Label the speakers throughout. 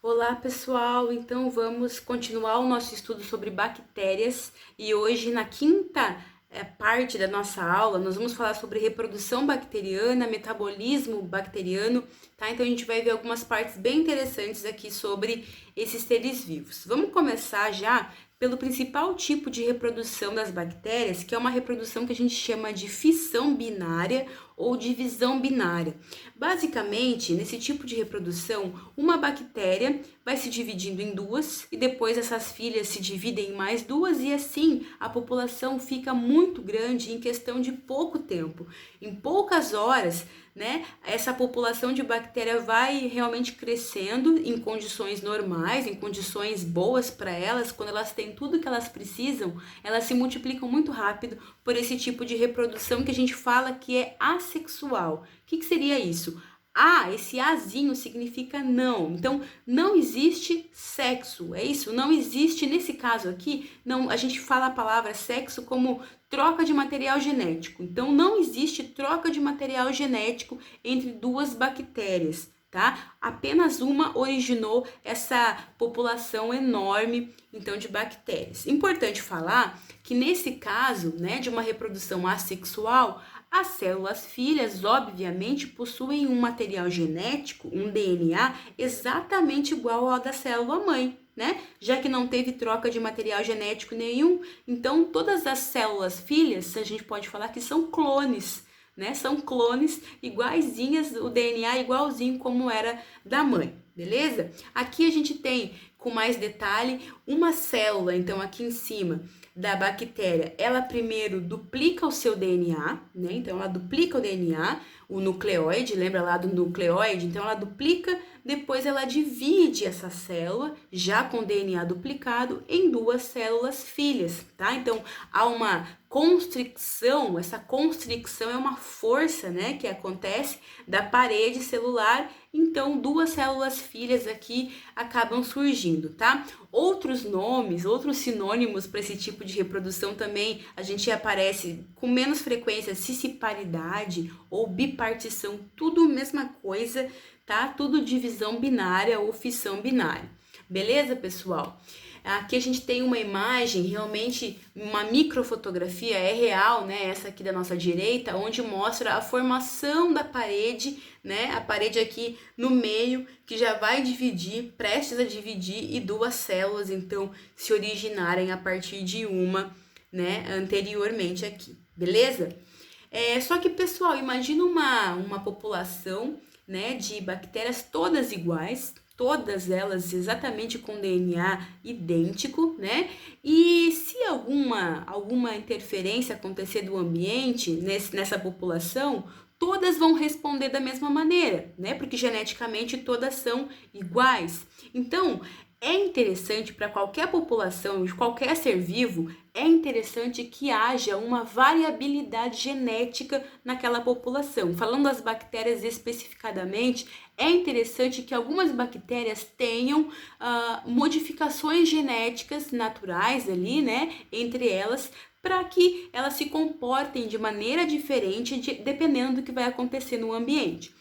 Speaker 1: Olá pessoal, então vamos continuar o nosso estudo sobre bactérias e hoje na quinta parte da nossa aula nós vamos falar sobre reprodução bacteriana, metabolismo bacteriano, tá? Então a gente vai ver algumas partes bem interessantes aqui sobre esses seres vivos. Vamos começar já pelo principal tipo de reprodução das bactérias, que é uma reprodução que a gente chama de fissão binária ou divisão binária. Basicamente, nesse tipo de reprodução, uma bactéria vai se dividindo em duas e depois essas filhas se dividem em mais duas e assim a população fica muito grande em questão de pouco tempo. Em poucas horas, né, essa população de bactéria vai realmente crescendo em condições normais, em condições boas para elas, quando elas têm tudo que elas precisam, elas se multiplicam muito rápido por esse tipo de reprodução que a gente fala que é assexual. O que seria isso? Esse Azinho significa não. Então, não existe sexo, é isso? Não existe, nesse caso aqui, não, a gente fala a palavra sexo como troca de material genético. Então, não existe troca de material genético entre duas bactérias, tá? Apenas uma originou essa população enorme, então, de bactérias. Importante falar que nesse caso, né, de uma reprodução assexual, as células filhas, obviamente, possuem um material genético, um DNA, exatamente igual ao da célula mãe, né? Já que não teve troca de material genético nenhum, então todas as células filhas, a gente pode falar que são clones, né? São clones iguaizinhas, o DNA igualzinho como era da mãe, beleza? Aqui a gente tem, com mais detalhe, uma célula, então aqui em cima, da bactéria, ela primeiro duplica o seu DNA, né? Então ela duplica o DNA, o nucleóide, lembra lá do nucleóide? Então ela duplica, depois ela divide essa célula, já com DNA duplicado, em duas células filhas, tá? Então há uma constricção, essa constricção é uma força, né, que acontece da parede celular, então duas células filhas aqui acabam surgindo, tá? Outros nomes, outros sinônimos para esse tipo de reprodução também a gente aparece com menos frequência, cisparidade ou bipartição, tudo mesma coisa, tá? Tudo divisão binária ou fissão binária. Beleza, pessoal? Aqui a gente tem uma imagem, realmente uma microfotografia, é real, né? Essa aqui da nossa direita, onde mostra a formação da parede, né? A parede aqui no meio, que já vai dividir, prestes a dividir, e duas células, então, se originarem a partir de uma, né? Anteriormente aqui, beleza? Só que, pessoal, imagina uma população, né? De bactérias todas iguais, todas elas exatamente com DNA idêntico, né? E se alguma interferência acontecer do ambiente nessa população, todas vão responder da mesma maneira, né? Porque geneticamente todas são iguais. Então, é interessante para qualquer população, de qualquer ser vivo, é interessante que haja uma variabilidade genética naquela população. Falando das bactérias especificadamente, é interessante que algumas bactérias tenham modificações genéticas naturais ali, né, entre elas, para que elas se comportem de maneira diferente dependendo do que vai acontecer no ambiente.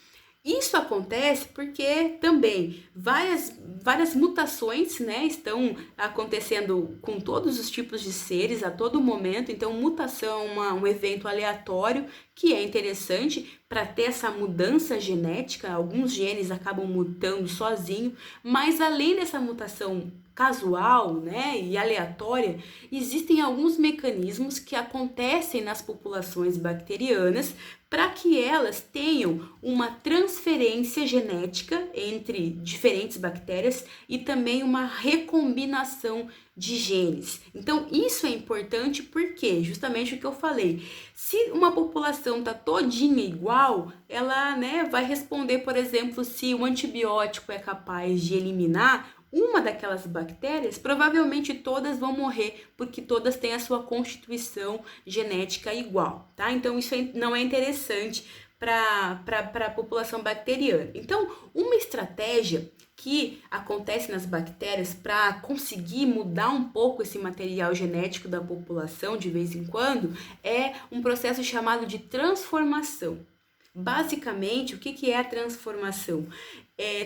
Speaker 1: Isso acontece porque também várias mutações, né, estão acontecendo com todos os tipos de seres a todo momento. Então, mutação é um evento aleatório que é interessante para ter essa mudança genética. Alguns genes acabam mutando sozinho, mas além dessa mutação casual, né, e aleatória, existem alguns mecanismos que acontecem nas populações bacterianas para que elas tenham uma transferência genética entre diferentes bactérias e também uma recombinação de genes. Então, isso é importante porque, justamente o que eu falei, se uma população tá todinha igual, ela, né, vai responder, por exemplo, se o antibiótico é capaz de eliminar uma daquelas bactérias, provavelmente todas vão morrer, porque todas têm a sua constituição genética igual, tá? Então, isso não é interessante para a população bacteriana. Então, uma estratégia que acontece nas bactérias para conseguir mudar um pouco esse material genético da população de vez em quando é um processo chamado de transformação. Basicamente, o que é a transformação?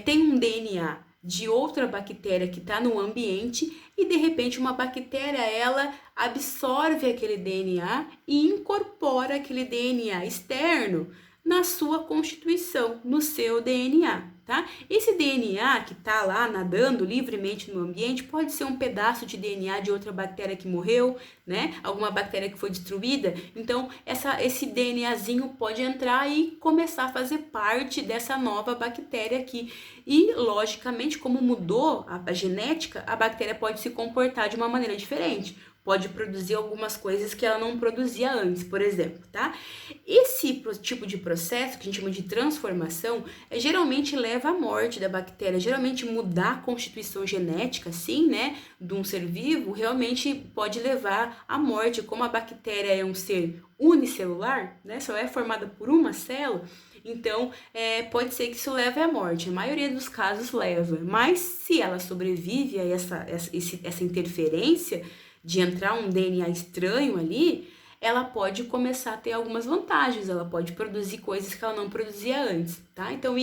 Speaker 1: Tem um DNA de outra bactéria que está no ambiente e de repente uma bactéria ela absorve aquele DNA e incorpora aquele DNA externo na sua constituição, no seu DNA, tá? Esse DNA que tá lá nadando livremente no ambiente pode ser um pedaço de DNA de outra bactéria que morreu, né? Alguma bactéria que foi destruída. Então, esse DNAzinho pode entrar e começar a fazer parte dessa nova bactéria aqui. E, logicamente, como mudou a genética, a bactéria pode se comportar de uma maneira diferente. Pode produzir algumas coisas que ela não produzia antes, por exemplo, tá? Esse tipo de processo, que a gente chama de transformação, geralmente leva à morte da bactéria. Geralmente mudar a constituição genética, assim, né, de um ser vivo, realmente pode levar à morte. Como a bactéria é um ser unicelular, né, só é formada por uma célula, então pode ser que isso leve à morte. A maioria dos casos leva, mas se ela sobrevive a essa interferência de entrar um DNA estranho ali, ela pode começar a ter algumas vantagens, ela pode produzir coisas que ela não produzia antes, tá? Então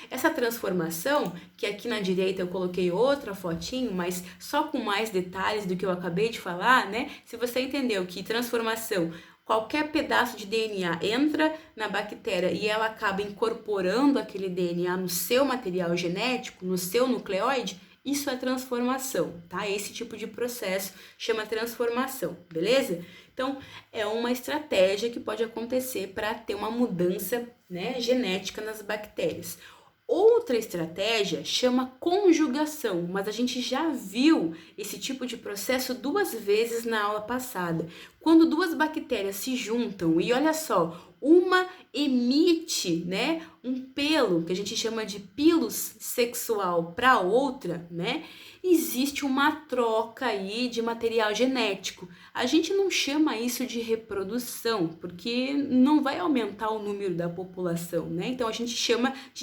Speaker 1: essa transformação, que aqui na direita eu coloquei outra fotinho, mas só com mais detalhes do que eu acabei de falar, né? Se você entendeu que transformação, qualquer pedaço de DNA entra na bactéria e ela acaba incorporando aquele DNA no seu material genético, no seu nucleóide, isso é transformação, tá? Esse tipo de processo chama transformação, beleza? Então, é uma estratégia que pode acontecer para ter uma mudança, né, genética nas bactérias. Outra estratégia chama conjugação, mas a gente já viu esse tipo de processo 2 vezes na aula passada. Quando 2 bactérias se juntam e olha só, uma emite, né, um pelo, que a gente chama de pilus sexual, para outra, né, existe uma troca aí de material genético. A gente não chama isso de reprodução, porque não vai aumentar o número da população, né? Então a gente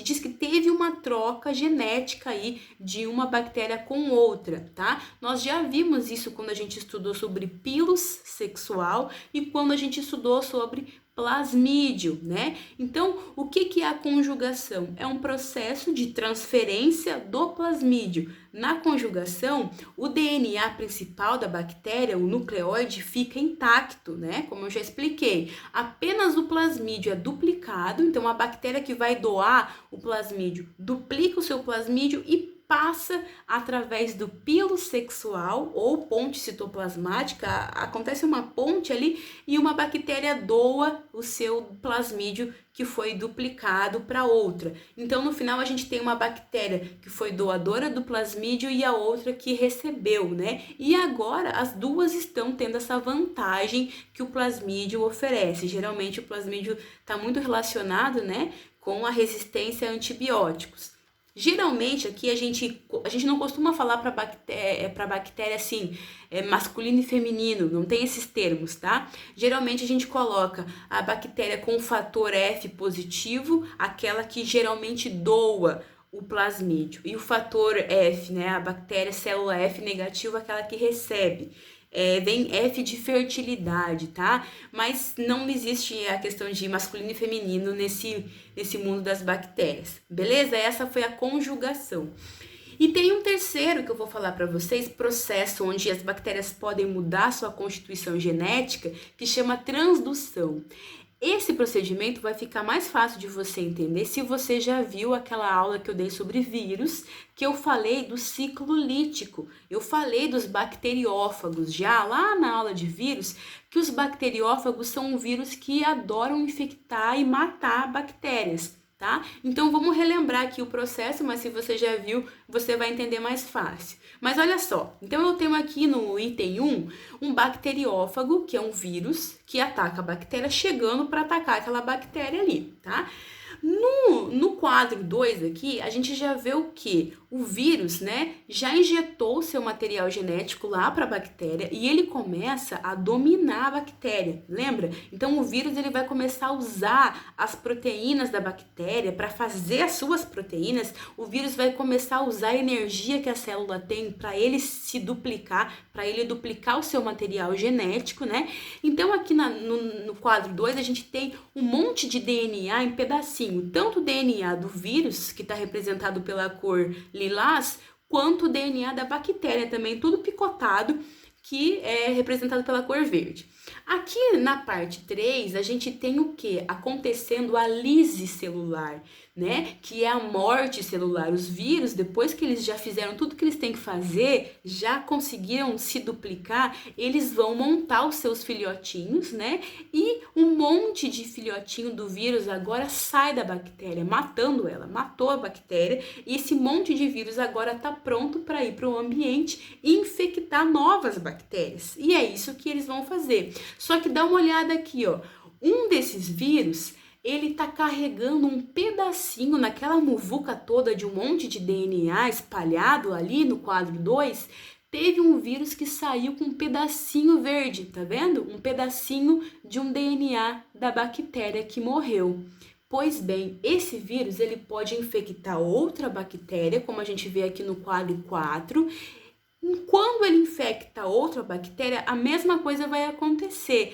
Speaker 1: diz que teve uma troca genética aí de uma bactéria com outra, tá? Nós já vimos isso quando a gente estudou sobre pilus sexual e quando a gente estudou sobre plasmídio, né? Então, o que é a conjugação? É um processo de transferência do plasmídio. Na conjugação, o DNA principal da bactéria, o nucleóide, fica intacto, né? Como eu já expliquei. Apenas o plasmídio é duplicado, então a bactéria que vai doar o plasmídio duplica o seu plasmídio e passa através do pilo sexual ou ponte citoplasmática, acontece uma ponte ali e uma bactéria doa o seu plasmídio que foi duplicado para outra. Então, no final, a gente tem uma bactéria que foi doadora do plasmídio e a outra que recebeu, né? E agora, as duas estão tendo essa vantagem que o plasmídio oferece. Geralmente, o plasmídio está muito relacionado, né, com a resistência a antibióticos. Geralmente aqui a gente não costuma falar para bactéria assim, masculino e feminino, não tem esses termos, tá? Geralmente a gente coloca a bactéria com o fator F positivo, aquela que geralmente doa o plasmídio, e o fator F, né, a bactéria célula F negativa, aquela que recebe. Vem F de fertilidade, tá? Mas não existe a questão de masculino e feminino nesse mundo das bactérias, beleza? Essa foi a conjugação. E tem um terceiro que eu vou falar para vocês, processo onde as bactérias podem mudar sua constituição genética, que chama transdução. Esse procedimento vai ficar mais fácil de você entender se você já viu aquela aula que eu dei sobre vírus, que eu falei do ciclo lítico. Eu falei dos bacteriófagos já lá na aula de vírus, que os bacteriófagos são vírus que adoram infectar e matar bactérias, tá? Então vamos relembrar aqui o processo, mas se você já viu, você vai entender mais fácil. Mas olha só, então eu tenho aqui no item 1 um bacteriófago, que é um vírus que ataca a bactéria, chegando para atacar aquela bactéria ali, tá? No quadro 2 aqui, a gente já vê o que? O vírus, né, já injetou seu material genético lá para a bactéria e ele começa a dominar a bactéria, lembra? Então o vírus ele vai começar a usar as proteínas da bactéria para fazer as suas proteínas. O vírus vai começar a usar a energia que a célula tem para ele se duplicar, para ele duplicar o seu material genético, né? Então aqui no quadro 2 a gente tem um monte de DNA em pedacinho, tanto o DNA do vírus, que está representado pela cor lilás, quanto o DNA da bactéria também, tudo picotado, que é representado pela cor verde. Aqui na parte 3, a gente tem o que? Acontecendo a lise celular, né? Que é a morte celular. Os vírus, depois que eles já fizeram tudo que eles têm que fazer, já conseguiram se duplicar, eles vão montar os seus filhotinhos, né? E um monte de filhotinho do vírus agora sai da bactéria, matando ela, matou a bactéria, e esse monte de vírus agora está pronto para ir para o ambiente e infectar novas bactérias. E é isso que eles vão fazer. Só que dá uma olhada aqui, ó. Um desses vírus, ele tá carregando um pedacinho naquela muvuca toda de um monte de DNA espalhado ali no quadro 2. Teve um vírus que saiu com um pedacinho verde, tá vendo? Um pedacinho de um DNA da bactéria que morreu. Pois bem, esse vírus ele pode infectar outra bactéria, como a gente vê aqui no quadro 4. Quando ele infecta outra bactéria, a mesma coisa vai acontecer.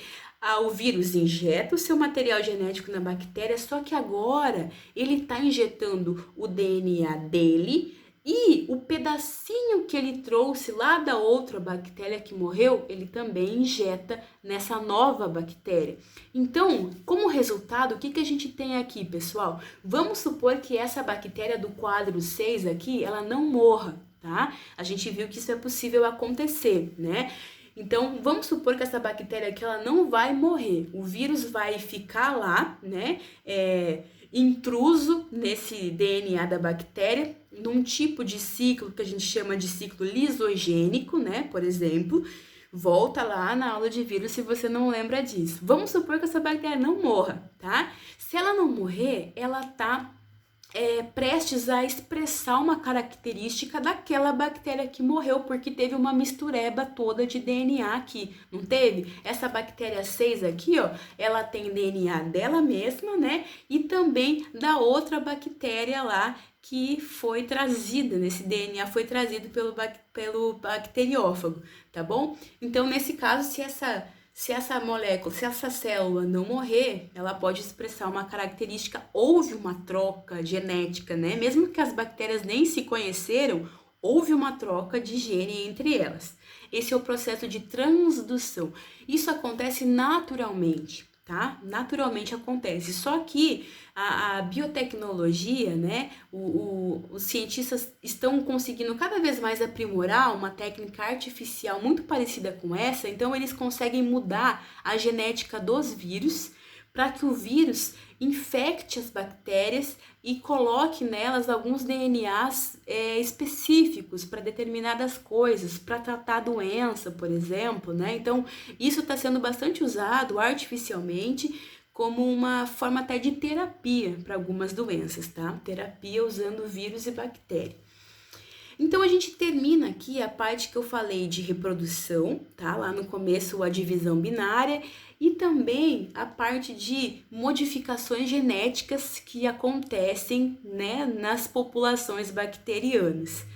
Speaker 1: O vírus injeta o seu material genético na bactéria, só que agora ele está injetando o DNA dele e o pedacinho que ele trouxe lá da outra bactéria que morreu, ele também injeta nessa nova bactéria. Então, como resultado, o que a gente tem aqui, pessoal? Vamos supor que essa bactéria do quadro 6 aqui, ela não morra. Tá? A gente viu que isso é possível acontecer, né? Então, vamos supor que essa bactéria aqui, ela não vai morrer. O vírus vai ficar lá, né? Intruso nesse DNA da bactéria, num tipo de ciclo que a gente chama de ciclo lisogênico, né? Por exemplo, volta lá na aula de vírus se você não lembra disso. Vamos supor que essa bactéria não morra, tá? Se ela não morrer, ela tá prestes a expressar uma característica daquela bactéria que morreu, porque teve uma mistureba toda de DNA aqui, não teve? Essa bactéria 6 aqui, ó, ela tem DNA dela mesma, né? E também da outra bactéria lá que foi trazida, nesse DNA foi trazido pelo bacteriófago, tá bom? Então, nesse caso, se essa molécula, se essa célula não morrer, ela pode expressar uma característica, houve uma troca genética, né? Mesmo que as bactérias nem se conheceram, houve uma troca de gene entre elas. Esse é o processo de transdução. Isso acontece naturalmente, tá? Naturalmente acontece. Só que a biotecnologia, né? Os cientistas estão conseguindo cada vez mais aprimorar uma técnica artificial muito parecida com essa, então eles conseguem mudar a genética dos vírus para que o vírus infecte as bactérias e coloque nelas alguns DNAs específicos para determinadas coisas, para tratar doença, por exemplo, né? Então, isso está sendo bastante usado artificialmente como uma forma até de terapia para algumas doenças, tá? Terapia usando vírus e bactéria. Então, a gente termina aqui a parte que eu falei de reprodução, tá? Lá no começo, a divisão binária e também a parte de modificações genéticas que acontecem, né, nas populações bacterianas.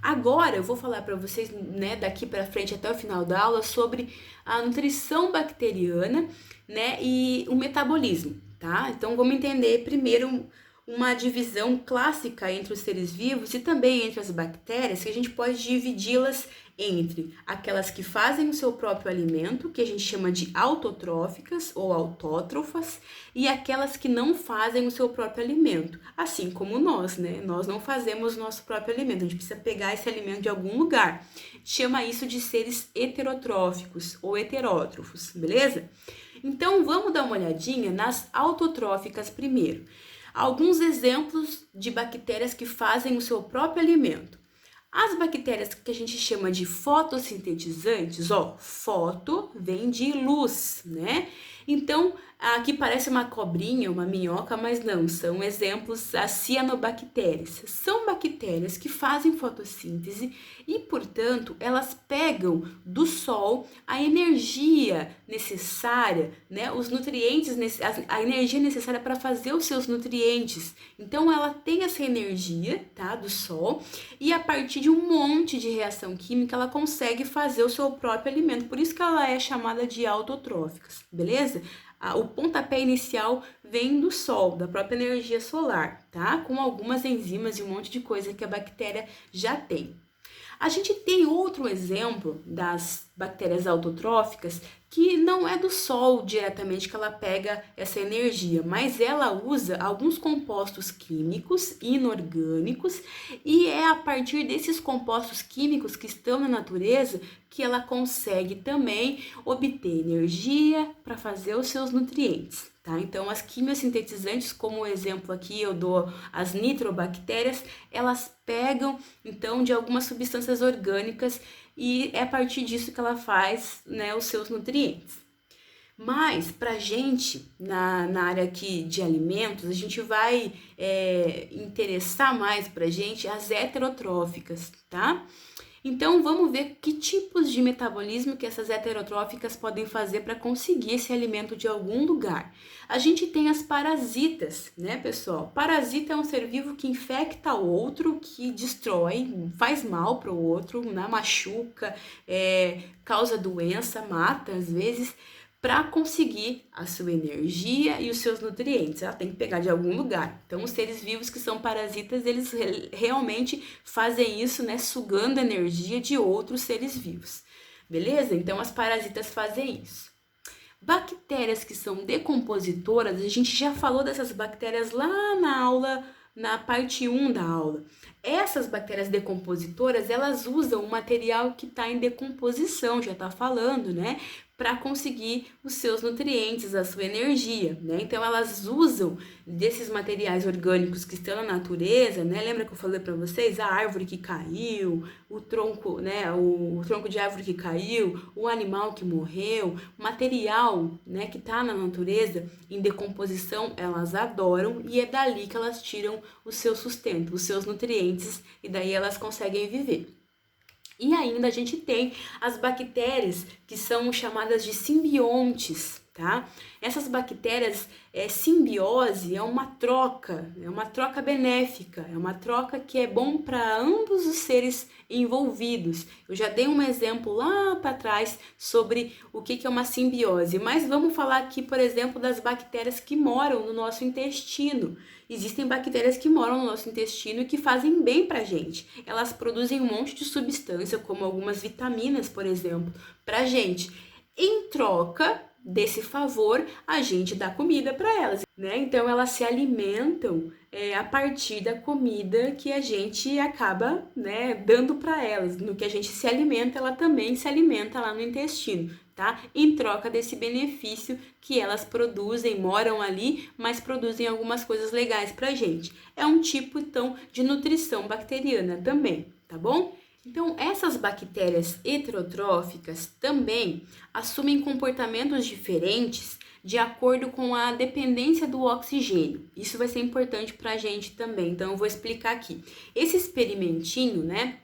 Speaker 1: Agora, eu vou falar para vocês, né, daqui para frente até o final da aula sobre a nutrição bacteriana, né, e o metabolismo, tá? Então, vamos entender primeiro uma divisão clássica entre os seres vivos e também entre as bactérias, que a gente pode dividi-las entre aquelas que fazem o seu próprio alimento, que a gente chama de autotróficas ou autótrofas, e aquelas que não fazem o seu próprio alimento, assim como nós, né? Nós não fazemos o nosso próprio alimento, a gente precisa pegar esse alimento de algum lugar. Chama isso de seres heterotróficos ou heterótrofos, beleza? Então, vamos dar uma olhadinha nas autotróficas primeiro. Alguns exemplos de bactérias que fazem o seu próprio alimento. As bactérias que a gente chama de fotossintetizantes, ó, foto vem de luz, né? Então, aqui parece uma cobrinha, uma minhoca, mas não, são exemplos, as cianobactérias. São bactérias que fazem fotossíntese e, portanto, elas pegam do sol a energia necessária, né, os nutrientes, a energia necessária para fazer os seus nutrientes. Então, ela tem essa energia, tá, do sol, e a partir de um monte de reação química, ela consegue fazer o seu próprio alimento. Por isso que ela é chamada de autotróficas, beleza? O pontapé inicial vem do sol, da própria energia solar, tá? Com algumas enzimas e um monte de coisa que a bactéria já tem. A gente tem outro exemplo das bactérias autotróficas que não é do sol diretamente que ela pega essa energia, mas ela usa alguns compostos químicos inorgânicos e é a partir desses compostos químicos que estão na natureza que ela consegue também obter energia para fazer os seus nutrientes. Tá? Então, as quimiosintetizantes, como exemplo aqui eu dou as nitrobactérias, elas pegam então de algumas substâncias orgânicas e é a partir disso que ela faz, né, os seus nutrientes. Mas, pra gente, na área aqui de alimentos, a gente vai interessar mais pra gente as heterotróficas, tá? Então, vamos ver que tipos de metabolismo que essas heterotróficas podem fazer para conseguir esse alimento de algum lugar. A gente tem as parasitas, né, pessoal? Parasita é um ser vivo que infecta o outro, que destrói, faz mal para o outro, né? Machuca, causa doença, mata às vezes, para conseguir a sua energia e os seus nutrientes. Ela tem que pegar de algum lugar. Então, os seres vivos que são parasitas, eles realmente fazem isso, né, sugando energia de outros seres vivos. Beleza? Então, as parasitas fazem isso. Bactérias que são decompositoras, a gente já falou dessas bactérias lá na aula, na parte 1 da aula. Essas bactérias decompositoras, elas usam o material que está em decomposição, já está falando, né? Para conseguir os seus nutrientes, a sua energia, né? Então, elas usam desses materiais orgânicos que estão na natureza, né? Lembra que eu falei para vocês? A árvore que caiu, o tronco, né? O tronco de árvore que caiu, o animal que morreu, material, né? Que está na natureza em decomposição, elas adoram e é dali que elas tiram o seu sustento, os seus nutrientes e daí elas conseguem viver. E ainda a gente tem as bactérias que são chamadas de simbiontes, tá? Essas bactérias, simbiose é uma troca benéfica, é uma troca que é bom para ambos os seres envolvidos. Eu já dei um exemplo lá para trás sobre o que é uma simbiose, mas vamos falar aqui, por exemplo, das bactérias que moram no nosso intestino. Existem bactérias que moram no nosso intestino e que fazem bem pra gente. Elas produzem um monte de substância, como algumas vitaminas, por exemplo, pra gente. Em troca desse favor, a gente dá comida para elas, né? Então, elas se alimentam a partir da comida que a gente acaba, né, dando para elas. No que a gente se alimenta, ela também se alimenta lá no intestino, tá? Em troca desse benefício que elas produzem, moram ali, mas produzem algumas coisas legais pra gente. É um tipo, então, de nutrição bacteriana também, tá bom? Então, essas bactérias heterotróficas também assumem comportamentos diferentes de acordo com a dependência do oxigênio. Isso vai ser importante para a gente também, então eu vou explicar aqui. Esse experimentinho, né?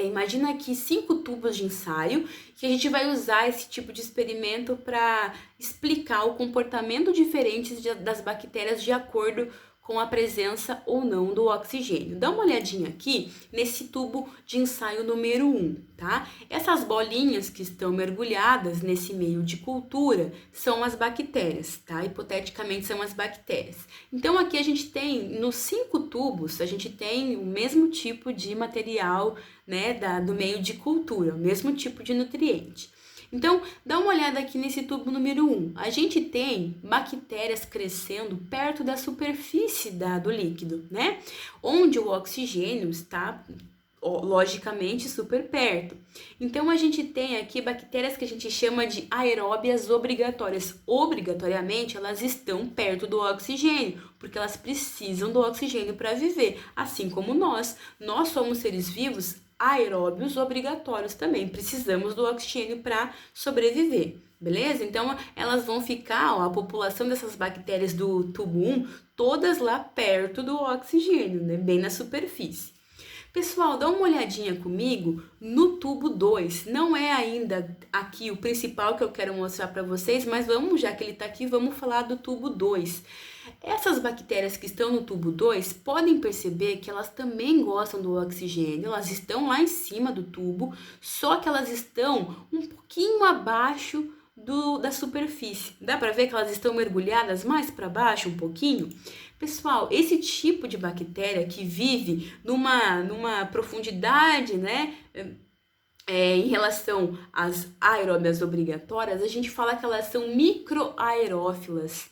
Speaker 1: Imagina aqui 5 tubos de ensaio que a gente vai usar esse tipo de experimento para explicar o comportamento diferente das bactérias de acordo com a presença ou não do oxigênio. Dá uma olhadinha aqui nesse tubo de ensaio número 1, tá? Essas bolinhas que estão mergulhadas nesse meio de cultura são as bactérias, tá? Hipoteticamente são as bactérias. Então aqui a gente tem, nos 5 tubos, a gente tem o mesmo tipo de material, né, do meio de cultura, o mesmo tipo de nutriente. Então, dá uma olhada aqui nesse tubo número 1. A gente tem bactérias crescendo perto da superfície do líquido, né? Onde o oxigênio está, logicamente, super perto. Então, a gente tem aqui bactérias que a gente chama de aeróbias obrigatórias. Obrigatoriamente, elas estão perto do oxigênio, porque elas precisam do oxigênio para viver, assim como nós. Nós somos seres vivos aeróbios obrigatórios também. Precisamos do oxigênio para sobreviver, beleza? Então, elas vão ficar, ó, a população dessas bactérias do tubo 1, todas lá perto do oxigênio, né? Bem na superfície. Pessoal, dá uma olhadinha comigo no tubo 2. Não é ainda aqui o principal que eu quero mostrar para vocês, mas vamos, já que ele está aqui, vamos falar do tubo 2. Essas bactérias que estão no tubo 2, podem perceber que elas também gostam do oxigênio, elas estão lá em cima do tubo, só que elas estão um pouquinho abaixo da superfície. Dá para ver que elas estão mergulhadas mais para baixo um pouquinho? Pessoal, esse tipo de bactéria que vive numa profundidade, né, em relação às aeróbias obrigatórias, a gente fala que elas são microaerófilas.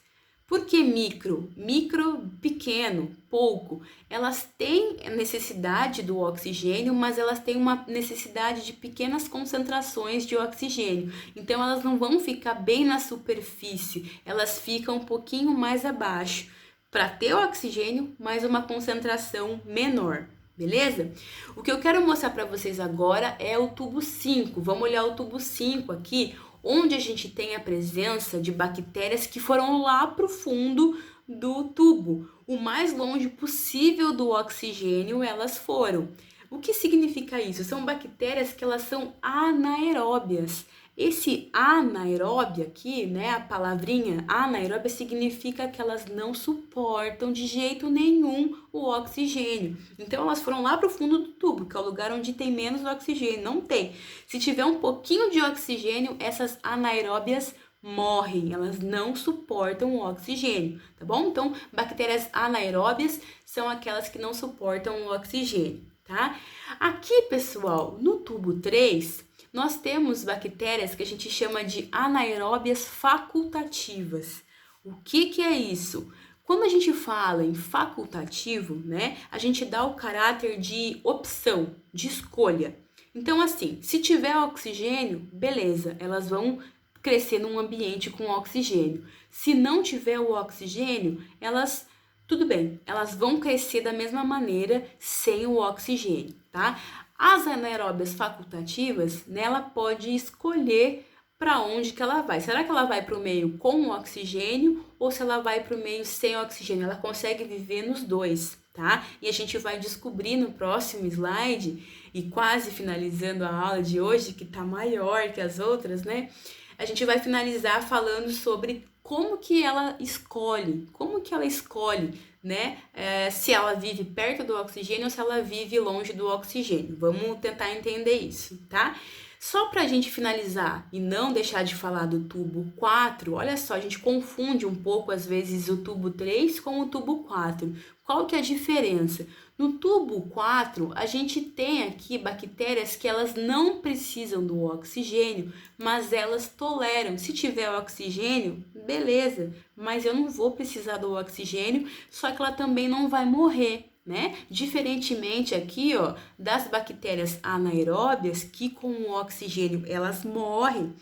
Speaker 1: Por que micro? Micro, pequeno, pouco. Elas têm necessidade do oxigênio, mas elas têm uma necessidade de pequenas concentrações de oxigênio. Então, elas não vão ficar bem na superfície, elas ficam um pouquinho mais abaixo, para ter oxigênio, mas uma concentração menor. Beleza? O que eu quero mostrar para vocês agora é o tubo 5. Vamos olhar o tubo 5 aqui, onde a gente tem a presença de bactérias que foram lá para o fundo do tubo. O mais longe possível do oxigênio elas foram. O que significa isso? São bactérias que elas são anaeróbias. Esse anaeróbia aqui, né, a palavrinha anaeróbia significa que elas não suportam de jeito nenhum o oxigênio. Então, elas foram lá para o fundo do tubo, que é o lugar onde tem menos oxigênio. Não tem. Se tiver um pouquinho de oxigênio, essas anaeróbias morrem, elas não suportam o oxigênio, tá bom? Então, bactérias anaeróbias são aquelas que não suportam o oxigênio, tá? Aqui, pessoal, no tubo 3, nós temos bactérias que a gente chama de anaeróbias facultativas. O que é isso? Quando a gente fala em facultativo, né, a gente dá o caráter de opção, de escolha. Então, assim, se tiver oxigênio, beleza, elas vão crescer num ambiente com oxigênio. Se não tiver o oxigênio, tudo bem, elas vão crescer da mesma maneira sem o oxigênio, tá? As anaeróbias facultativas, né, ela pode escolher para onde que ela vai. Será que ela vai para o meio com oxigênio ou se ela vai para o meio sem oxigênio? Ela consegue viver nos dois, tá? E a gente vai descobrir no próximo slide, e quase finalizando a aula de hoje, que tá maior que as outras, né? A gente vai finalizar falando sobre como que ela escolhe, né? Se ela vive perto do oxigênio ou se ela vive longe do oxigênio. Vamos tentar entender isso, tá? Só para a gente finalizar e não deixar de falar do tubo 4, olha só, a gente confunde um pouco às vezes o tubo 3 com o tubo 4. Qual que é a diferença? No tubo 4, a gente tem aqui bactérias que elas não precisam do oxigênio, mas elas toleram. Se tiver oxigênio, beleza, mas eu não vou precisar do oxigênio, só que ela também não vai morrer, né? Diferentemente aqui, ó, das bactérias anaeróbias, que com o oxigênio elas morrem,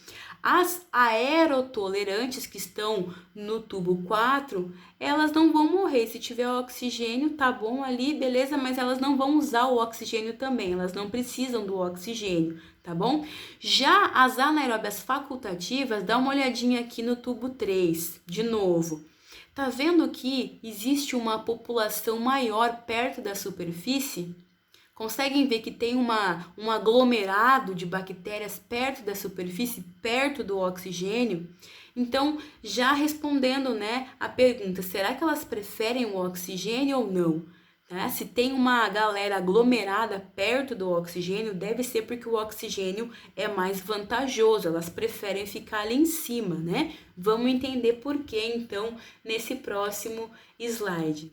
Speaker 1: as aerotolerantes que estão no tubo 4, elas não vão morrer. Se tiver oxigênio, tá bom ali, beleza, mas elas não vão usar o oxigênio também, elas não precisam do oxigênio, tá bom? Já as anaeróbias facultativas, dá uma olhadinha aqui no tubo 3, de novo. Tá vendo que existe uma população maior perto da superfície? Conseguem ver que tem um aglomerado de bactérias perto da superfície, perto do oxigênio? Então, já respondendo, né, a pergunta, será que elas preferem o oxigênio ou não? Né? Se tem uma galera aglomerada perto do oxigênio, deve ser porque o oxigênio é mais vantajoso, elas preferem ficar ali em cima, né? Vamos entender por que, então, nesse próximo slide.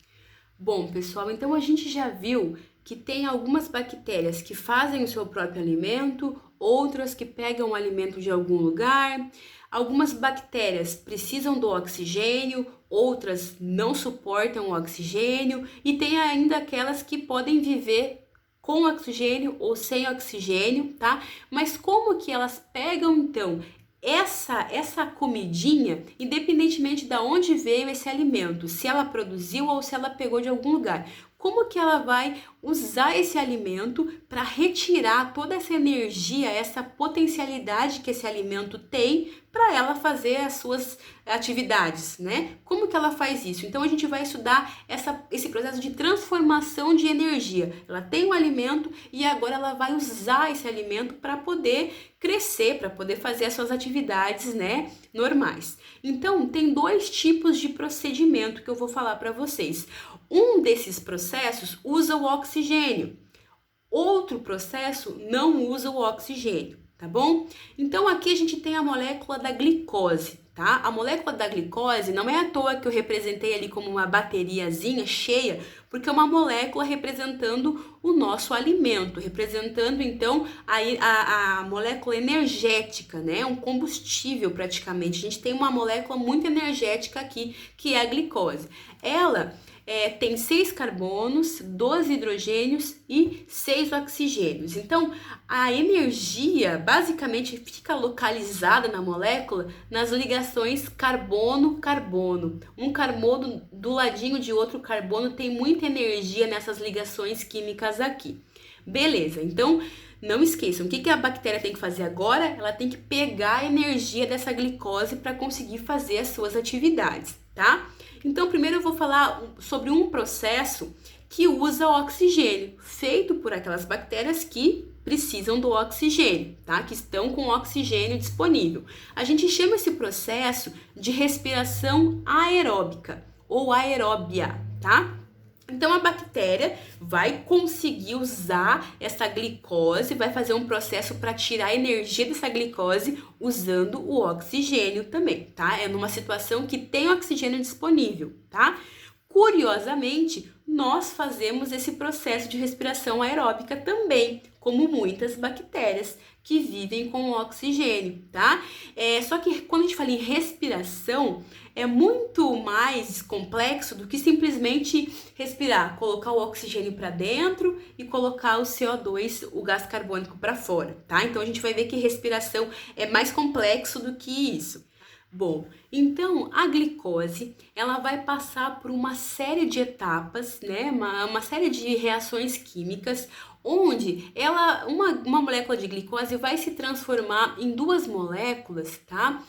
Speaker 1: Bom, pessoal, então a gente já viu que tem algumas bactérias que fazem o seu próprio alimento, outras que pegam o alimento de algum lugar. Algumas bactérias precisam do oxigênio, outras não suportam o oxigênio, e tem ainda aquelas que podem viver com oxigênio ou sem oxigênio, tá? Mas como que elas pegam, então, essa comidinha, independentemente de onde veio esse alimento, se ela produziu ou se ela pegou de algum lugar? como que ela vai usar esse alimento para retirar toda essa energia, essa potencialidade que esse alimento tem para ela fazer as suas atividades, né? Como que ela faz isso? Então a gente vai estudar esse processo de transformação de energia. Ela tem um alimento e agora ela vai usar esse alimento para poder crescer, para poder fazer as suas atividades, né, normais. Então tem dois tipos de procedimento que eu vou falar para vocês. Um desses processos usa o oxigênio, outro processo não usa o oxigênio, tá bom? Então aqui a gente tem a molécula da glicose, tá? A molécula da glicose não é à toa que eu representei ali como uma bateriazinha cheia, porque é uma molécula representando o nosso alimento, representando então a molécula energética, né? Um combustível praticamente. A gente tem uma molécula muito energética aqui, que é a glicose. Ela tem 6 carbonos, 12 hidrogênios e 6 oxigênios. Então, a energia basicamente fica localizada na molécula nas ligações carbono-carbono. Um carbono do ladinho de outro carbono tem muita energia nessas ligações químicas aqui. Beleza, então não esqueçam, o que a bactéria tem que fazer agora? Ela tem que pegar a energia dessa glicose para conseguir fazer as suas atividades, tá? Então, primeiro eu vou falar sobre um processo que usa o oxigênio, feito por aquelas bactérias que precisam do oxigênio, tá? Que estão com o oxigênio disponível. A gente chama esse processo de respiração aeróbica ou aeróbia, tá? Então, a bactéria vai conseguir usar essa glicose, vai fazer um processo para tirar a energia dessa glicose usando o oxigênio também, tá? É numa situação que tem oxigênio disponível, tá? Curiosamente, nós fazemos esse processo de respiração aeróbica também, como muitas bactérias que vivem com oxigênio, tá? Só que quando a gente fala em respiração, é muito mais complexo do que simplesmente respirar, colocar o oxigênio para dentro e colocar o CO2, o gás carbônico, para fora, tá? Então a gente vai ver que respiração é mais complexo do que isso. Bom, então a glicose, ela vai passar por uma série de etapas, né? Uma série de reações químicas, onde uma molécula de glicose vai se transformar em duas moléculas, tá?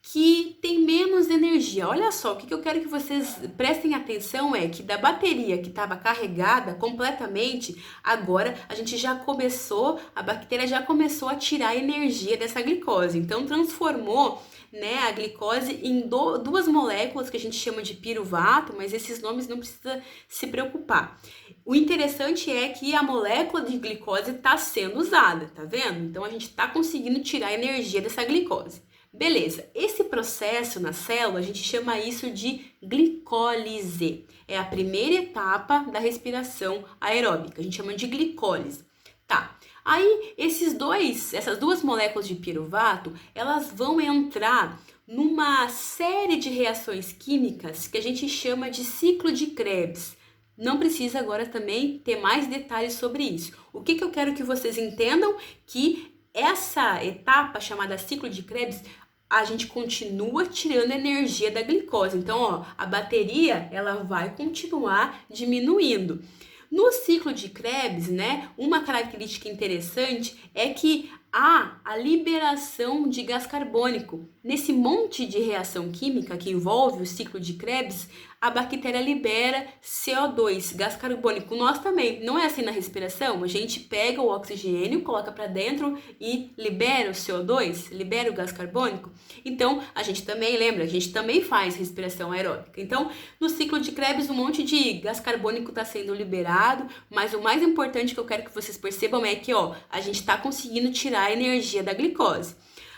Speaker 1: Que tem menos energia. Olha só, o que eu quero que vocês prestem atenção é que da bateria que estava carregada completamente, agora a bactéria já começou a tirar a energia dessa glicose. Então transformou, né, a glicose em duas moléculas que a gente chama de piruvato, mas esses nomes não precisa se preocupar. O interessante é que a molécula de glicose está sendo usada, tá vendo? Então a gente está conseguindo tirar a energia dessa glicose. Beleza, esse processo na célula, a gente chama isso de glicólise. É a primeira etapa da respiração aeróbica, a gente chama de glicólise. Tá, aí essas duas moléculas de piruvato, elas vão entrar numa série de reações químicas que a gente chama de ciclo de Krebs. Não precisa agora também ter mais detalhes sobre isso. O que eu quero que vocês entendam? Que essa etapa chamada ciclo de Krebs, a gente continua tirando energia da glicose. Então, ó, a bateria, ela vai continuar diminuindo. No ciclo de Krebs, né, uma característica interessante é que há a liberação de gás carbônico. Nesse monte de reação química que envolve o ciclo de Krebs, a bactéria libera CO2, gás carbônico. Nós também, não é assim na respiração? A gente pega o oxigênio, coloca para dentro e libera o CO2, libera o gás carbônico. Então, a gente também faz respiração aeróbica. Então, no ciclo de Krebs, um monte de gás carbônico está sendo liberado, mas o mais importante que eu quero que vocês percebam é que, ó, a gente está conseguindo tirar a energia da glicose.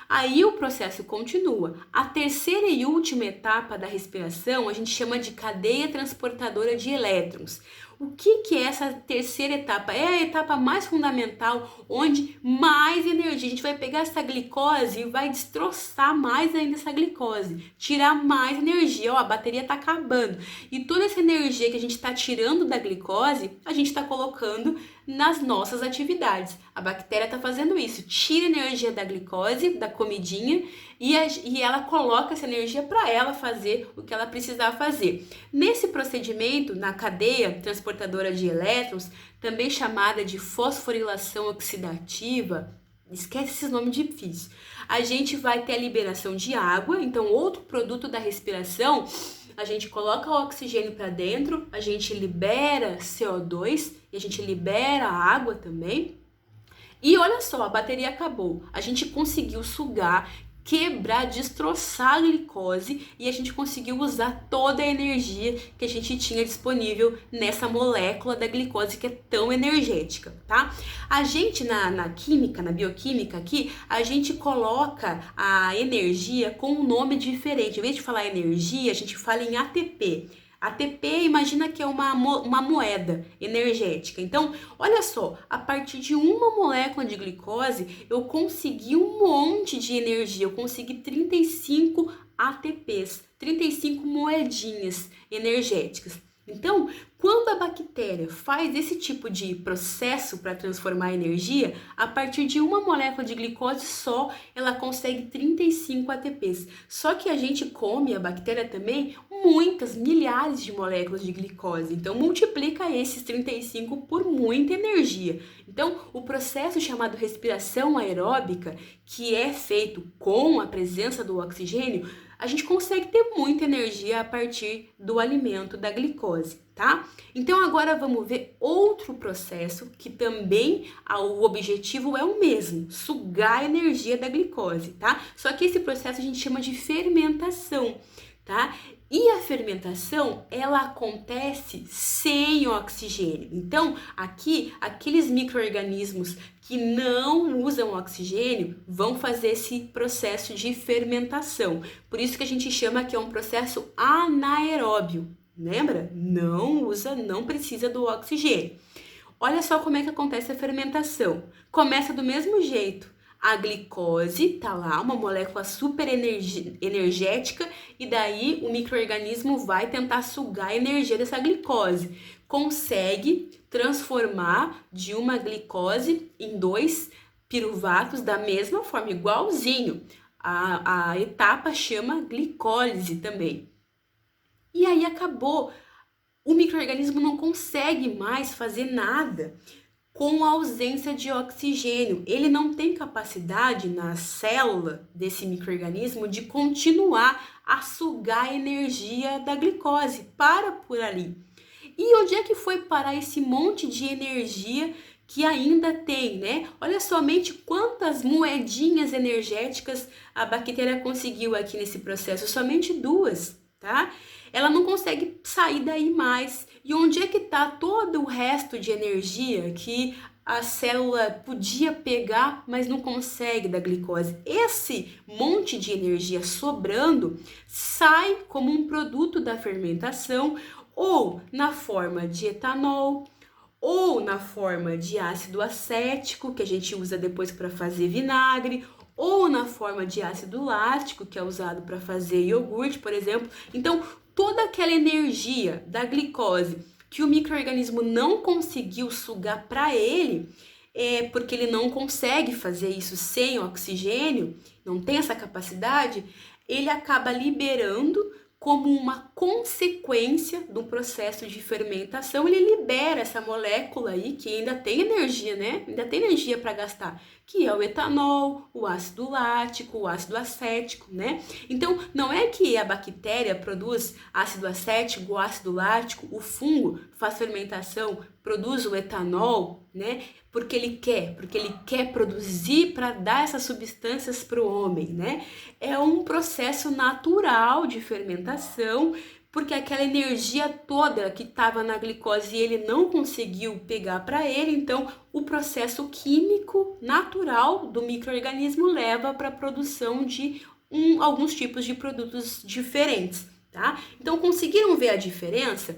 Speaker 1: Aí o processo continua. A terceira e última etapa da respiração a gente chama de cadeia transportadora de elétrons. O que é essa terceira etapa? É a etapa mais fundamental, onde mais energia. A gente vai pegar essa glicose e vai destroçar mais ainda essa glicose, tirar mais energia. Ó, a bateria está acabando. E toda essa energia que a gente está tirando da glicose, a gente está colocando nas nossas atividades. A bactéria está fazendo isso, tira energia da glicose, da comidinha, e ela coloca essa energia para ela fazer o que ela precisar fazer. Nesse procedimento, na cadeia transportadora de elétrons, também chamada de fosforilação oxidativa, esquece esses nomes difíceis, a gente vai ter a liberação de água, então outro produto da respiração, a gente coloca o oxigênio para dentro, a gente libera CO2 e a gente libera água também. E olha só, a bateria acabou. A gente conseguiu sugar, quebrar, destroçar a glicose e a gente conseguiu usar toda a energia que a gente tinha disponível nessa molécula da glicose que é tão energética, tá? A gente na química, na bioquímica aqui, a gente coloca a energia com um nome diferente. Em vez de falar energia, a gente fala em ATP. ATP, imagina que é uma moeda energética. Então, olha só, a partir de uma molécula de glicose, eu consegui um monte de energia. Eu consegui 35 ATPs, 35 moedinhas energéticas. Então, quando a bactéria faz esse tipo de processo para transformar energia, a partir de uma molécula de glicose só, ela consegue 35 ATPs. Só que a gente come, a bactéria também, muitas, milhares de moléculas de glicose. Então, multiplica esses 35 por muita energia. Então, o processo chamado respiração aeróbica, que é feito com a presença do oxigênio, a gente consegue ter muita energia a partir do alimento da glicose, tá? Então agora vamos ver outro processo que também o objetivo é o mesmo, sugar a energia da glicose, tá? Só que esse processo a gente chama de fermentação, tá? E a fermentação, ela acontece sem oxigênio. Então, aqui, aqueles micro-organismos que não usam oxigênio vão fazer esse processo de fermentação. Por isso que a gente chama que é um processo anaeróbio. Lembra? Não precisa do oxigênio. Olha só como é que acontece a fermentação. Começa do mesmo jeito. A glicose tá lá, uma molécula super energética, e daí o micro-organismo vai tentar sugar a energia dessa glicose. Consegue transformar de uma glicose em 2 piruvatos da mesma forma, igualzinho. A etapa chama glicólise também. E aí acabou. O micro-organismo não consegue mais fazer nada com a ausência de oxigênio. Ele não tem capacidade na célula desse micro-organismo de continuar a sugar a energia da glicose. Para por ali. E onde é que foi parar esse monte de energia que ainda tem, né? Olha somente quantas moedinhas energéticas a bactéria conseguiu aqui nesse processo, somente 2, tá? Ela não consegue sair daí mais. E onde é que está todo o resto de energia que a célula podia pegar, mas não consegue da glicose? Esse monte de energia sobrando sai como um produto da fermentação, ou na forma de etanol, ou na forma de ácido acético, que a gente usa depois para fazer vinagre, ou na forma de ácido lático, que é usado para fazer iogurte, por exemplo. Então, toda aquela energia da glicose que o micro-organismo não conseguiu sugar para ele, porque ele não consegue fazer isso sem oxigênio, não tem essa capacidade, ele acaba liberando como uma consequência do processo de fermentação. Ele libera essa molécula aí que ainda tem energia, né? Ainda tem energia para gastar, que é o etanol, o ácido lático, o ácido acético, né? Então, não é que a bactéria produz ácido acético, o ácido lático, o fungo faz fermentação, produz o etanol, né? Porque ele quer produzir para dar essas substâncias para o homem, né? É um processo natural de fermentação, porque aquela energia toda que estava na glicose ele não conseguiu pegar para ele, então o processo químico natural do micro-organismo leva para a produção de alguns tipos de produtos diferentes, tá? Então, conseguiram ver a diferença?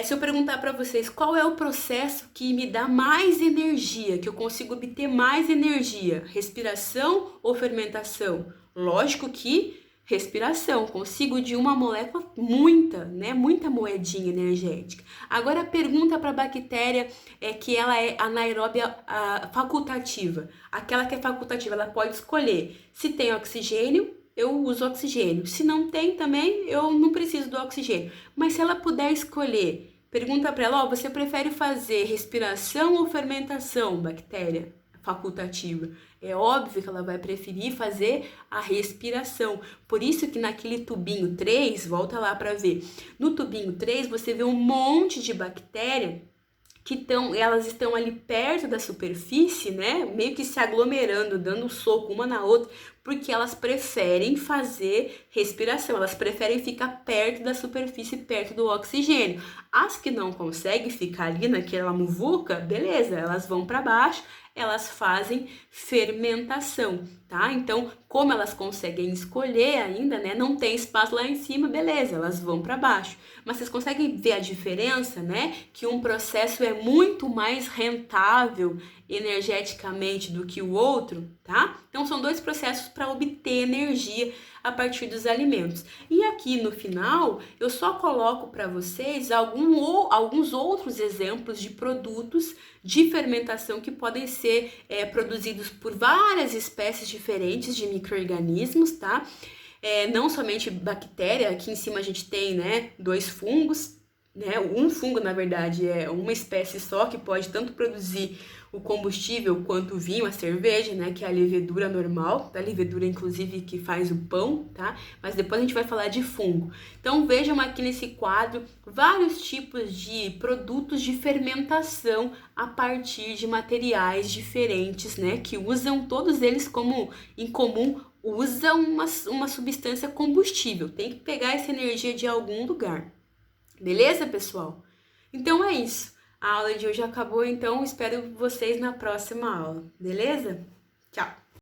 Speaker 1: Se eu perguntar para vocês qual é o processo que me dá mais energia, que eu consigo obter mais energia, respiração ou fermentação? Lógico que Respiração, consigo de uma molécula muita moedinha energética. Agora a pergunta para a bactéria é que ela é anaeróbia facultativa. Aquela que é facultativa, ela pode escolher se tem oxigênio, eu uso oxigênio. Se não tem também, eu não preciso do oxigênio. Mas se ela puder escolher, pergunta para ela, você prefere fazer respiração ou fermentação, bactéria facultativa? É óbvio que ela vai preferir fazer a respiração. Por isso que naquele tubinho 3, volta lá para ver, no tubinho 3 você vê um monte de bactéria que elas estão ali perto da superfície, né? Meio que se aglomerando, dando um soco uma na outra, porque elas preferem fazer respiração, elas preferem ficar perto da superfície, perto do oxigênio. As que não conseguem ficar ali naquela muvuca, beleza, elas vão para baixo, elas fazem fermentação, tá? Então, como elas conseguem escolher ainda, né? Não tem espaço lá em cima, beleza, elas vão para baixo. Mas vocês conseguem ver a diferença, né? Que um processo é muito mais rentável energeticamente do que o outro, tá? Então, são dois processos para obter energia a partir dos alimentos. E aqui no final, eu só coloco para vocês alguns outros exemplos de produtos de fermentação que podem ser produzidos por várias espécies diferentes de micro-organismos, tá? Não somente bactéria, aqui em cima a gente tem, né, 2 fungos, né? Um fungo, na verdade, é uma espécie só que pode tanto produzir o combustível quanto o vinho, a cerveja, né? Que é a levedura normal, a levedura, inclusive, que faz o pão, tá? Mas depois a gente vai falar de fungo. Então, vejam aqui nesse quadro vários tipos de produtos de fermentação a partir de materiais diferentes, né? Que usam, todos eles como em comum, usam uma substância combustível. Tem que pegar essa energia de algum lugar. Beleza, pessoal? Então é isso. A aula de hoje acabou, então espero vocês na próxima aula. Beleza? Tchau!